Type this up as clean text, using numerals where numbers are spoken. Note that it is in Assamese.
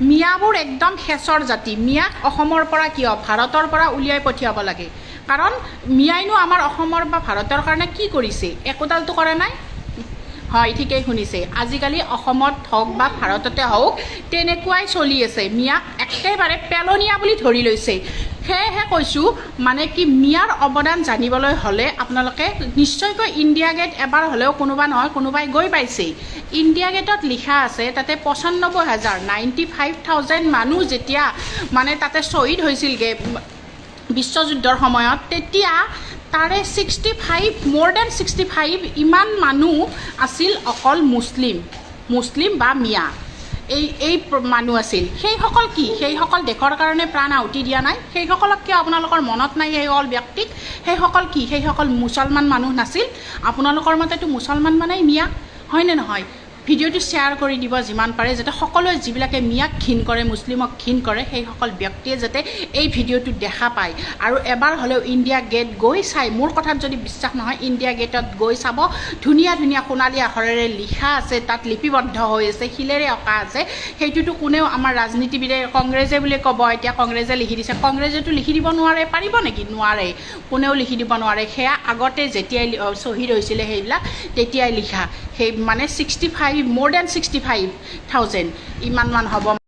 মিয়াবোৰ একদম হেচৰ জাতি মিয়াক অসমৰ পৰা কিয় ভাৰতৰ পৰা উলিয়াই পঠিয়াব লাগে কাৰণ মিয়াইনো আমাৰ অসমৰ বা ভাৰতৰ কাৰণে কি কৰিছে একোডালটো কৰা নাই হয় ঠিকেই শুনিছে আজিকালি অসমত হওক বা ভাৰততে হওক তেনেকুৱাই চলি আছে মিয়াক একেবাৰে পেলনীয়া বুলি ধৰি লৈছে সেয়েহে কৈছোঁ মানে কি মিয়াৰ অৱদান জানিবলৈ হ'লে আপোনালোকে নিশ্চয়কৈ ইণ্ডিয়া গেট এবাৰ হ'লেও কোনোবা নহয় কোনোবাই গৈ পাইছে ইণ্ডিয়া গেটত লিখা আছে তাতে 95,000 মানুহ যেতিয়া মানে তাতে শ্বহীদ হৈছিলগৈ বিশ্বযুদ্ধৰ সময়ত তেতিয়া তাৰে 65 more than 65 ইমান মানুহ আছিল অকল মুছলিম বা মিয়া এই মানুহ আছিল সেইসকল কি সেইসকল দেশৰ কাৰণে প্ৰাণ আহুতি দিয়া নাই সেইসকলক কিয় আপোনালোকৰ মনত নাই সেইসকল ব্যক্তিক সেইসকল কি সেইসকল মুছলমান মানুহ নাছিল আপোনালোকৰ মতেতো মুছলমান মানেই মিয়া হয়নে নহয় ভিডিঅ'টো শ্বেয়াৰ কৰি দিব যিমান পাৰে যাতে সকলোৱে যিবিলাকে মিয়াক ঘিণ কৰে মুছলিমক ঘিণ কৰে সেইসকল ব্যক্তিয়ে যাতে এই ভিডিঅ'টো দেখা পায় আৰু এবাৰ হ'লেও ইণ্ডিয়া গেট গৈ চাই মোৰ কথাত যদি বিশ্বাস নহয় ইণ্ডিয়া গেটত গৈ চাব ধুনীয়া ধুনীয়া সোণালী আখৰেৰে লিখা আছে তাত লিপিবদ্ধ হৈ আছে শিলেৰে অঁকা আছে সেইটোতো কোনেও আমাৰ ৰাজনীতিবিদে কংগ্ৰেছে বুলি ক'ব এতিয়া কংগ্ৰেছে লিখি দিছে কংগ্ৰেছেতো লিখি দিব নোৱাৰে পাৰিব নেকি নোৱাৰে কোনেও লিখি দিব নোৱাৰে সেয়া আগতে যেতিয়াই শ্বহীদ হৈছিলে সেইবিলাক তেতিয়াই লিখা সেই মানে 65 more than 65,000 ইমানমান হ'ব